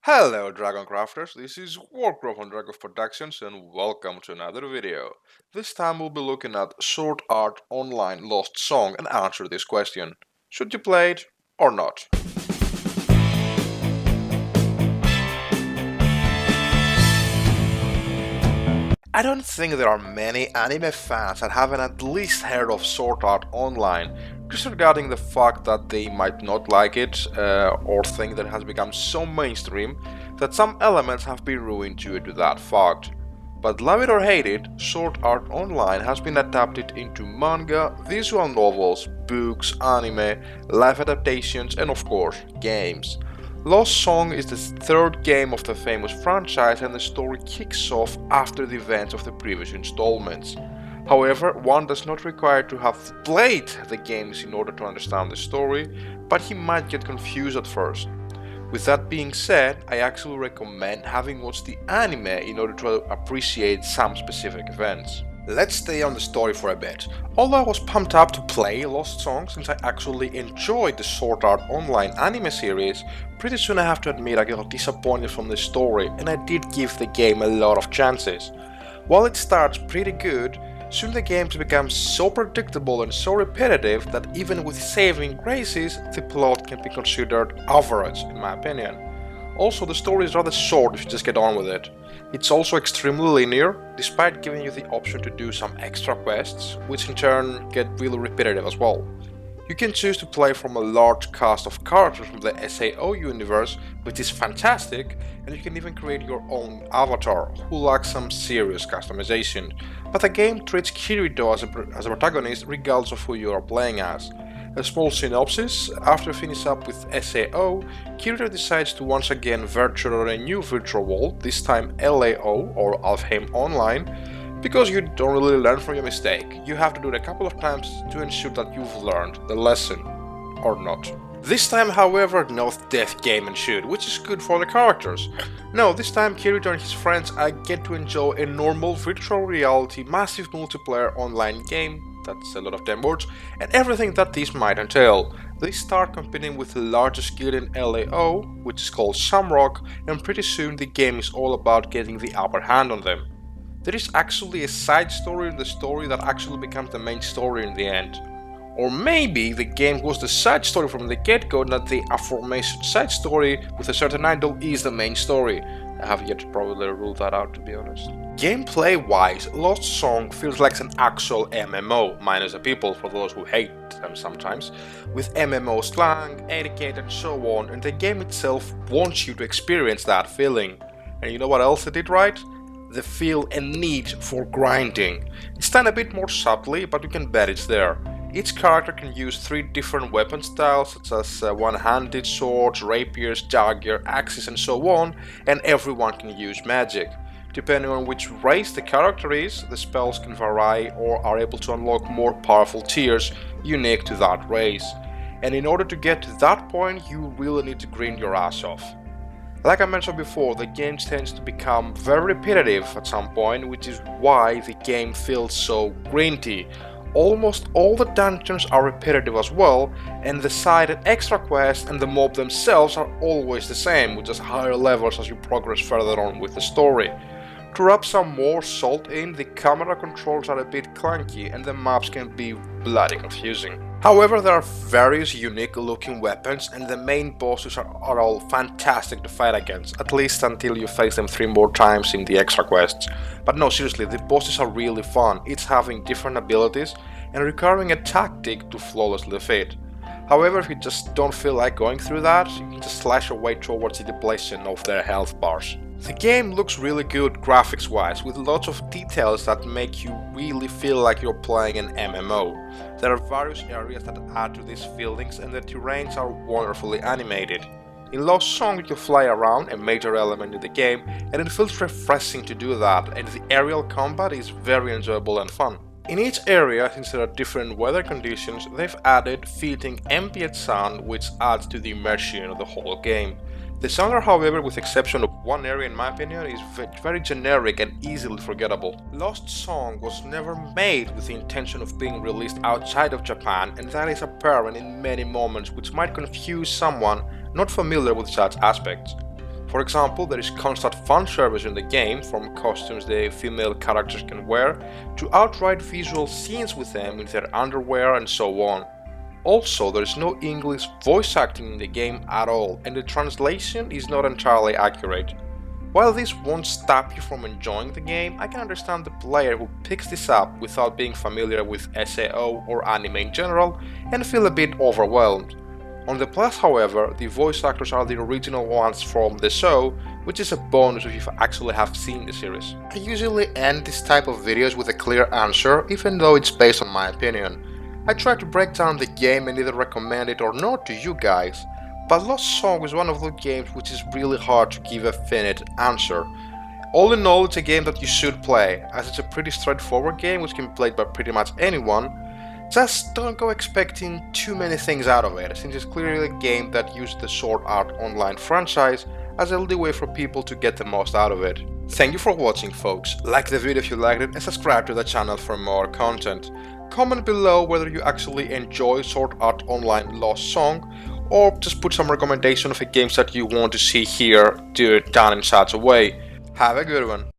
Hello DragonCrafters, this is Warcraft on Dragon Productions and welcome to another video. This time we'll be looking at Sword Art Online Lost Song and answer this question. Should you play it or not? I don't think there are many anime fans that haven't at least heard of Sword Art Online, disregarding the fact that they might not like it or think that it has become so mainstream that some elements have been ruined due to that fact. But love it or hate it, Sword Art Online has been adapted into manga, visual novels, books, anime, live adaptations, and of course, games. Lost Song is the third game of the famous franchise and the story kicks off after the events of the previous installments. However, one does not require to have played the games in order to understand the story, but he might get confused at first. With that being said, I actually recommend having watched the anime in order to appreciate some specific events. Let's stay on the story for a bit. Although I was pumped up to play Lost Song since I actually enjoyed the Sword Art Online anime series, pretty soon I have to admit I got disappointed from the story and I did give the game a lot of chances. While it starts pretty good, soon the game becomes so predictable and so repetitive that even with saving graces, the plot can be considered average in my opinion. Also, the story is rather short if you just get on with it. It's also extremely linear, despite giving you the option to do some extra quests, which in turn get really repetitive as well. You can choose to play from a large cast of characters from the SAO universe, which is fantastic, and you can even create your own avatar, who lacks some serious customization. But the game treats Kirito as a protagonist regardless of who you are playing as. A small synopsis: after you finish up with SAO, Kirito decides to once again venture on a new virtual world, this time LAO or Alfheim Online, because you don't really learn from your mistake. You have to do it a couple of times to ensure that you've learned the lesson, or not. This time, however, no death game ensued, which is good for the characters. No, this time Kirito and his friends get to enjoy a normal virtual reality massive multiplayer online game, that's a lot of 10 words, and everything that this might entail. They start competing with the largest guild in LAO, which is called Shamrock, and pretty soon the game is all about getting the upper hand on them. There is actually a side story in the story that actually becomes the main story in the end. Or maybe the game was the side story from the get-go, not the aforementioned side story with a certain idol is the main story. I have yet to probably rule that out, to be honest. Gameplay-wise, Lost Song feels like an actual MMO, minus the people for those who hate them sometimes, with MMO slang, etiquette and so on, and the game itself wants you to experience that feeling. And you know what else it did right? The feel and need for grinding. It's done a bit more subtly, but you can bet it's there. Each character can use 3 different weapon styles, such as one-handed swords, rapiers, dagger, axes and so on, and everyone can use magic. Depending on which race the character is, the spells can vary or are able to unlock more powerful tiers unique to that race. And in order to get to that point, you really need to grind your ass off. Like I mentioned before, the game tends to become very repetitive at some point, which is why the game feels so grindy. Almost all the dungeons are repetitive as well, and the side and extra quests and the mob themselves are always the same, with just higher levels as you progress further on with the story. To rub some more salt in, the camera controls are a bit clunky and the maps can be bloody confusing. However, there are various unique looking weapons and the main bosses are all fantastic to fight against, at least until you face them 3 more times in the extra quests. But no, seriously, the bosses are really fun, each having different abilities and requiring a tactic to flawlessly defeat. However, if you just don't feel like going through that, you can just slash your way towards the depletion of their health bars. The game looks really good graphics wise, with lots of details that make you really feel like you're playing an MMO. There are various areas that add to these feelings and the terrains are wonderfully animated. In Lost Song you can fly around, a major element in the game, and it feels refreshing to do that, and the aerial combat is very enjoyable and fun. In each area, since there are different weather conditions, they've added fitting ambient sound which adds to the immersion of the whole game. The sound, however, with exception of one area in my opinion, is very generic and easily forgettable. Lost Song was never made with the intention of being released outside of Japan, and that is apparent in many moments, which might confuse someone not familiar with such aspects. For example, there is constant fan service in the game, from costumes the female characters can wear, to outright visual scenes with them in their underwear and so on. Also, there is no English voice acting in the game at all, and the translation is not entirely accurate. While this won't stop you from enjoying the game, I can understand the player who picks this up without being familiar with SAO or anime in general and feel a bit overwhelmed. On the plus, however, the voice actors are the original ones from the show, which is a bonus if you actually have seen the series. I usually end this type of videos with a clear answer, even though it's based on my opinion. I try to break down the game and either recommend it or not to you guys, but Lost Song is one of those games which is really hard to give a finite answer. All in all, it's a game that you should play, as it's a pretty straightforward game which can be played by pretty much anyone. Just don't go expecting too many things out of it, since it's clearly a game that used the Sword Art Online franchise as a leeway for people to get the most out of it. Thank you for watching, folks. Like the video if you liked it and subscribe to the channel for more content. Comment below whether you actually enjoy Sword Art Online Lost Song, or just put some recommendation of the games that you want to see here done in such a way. Have a good one.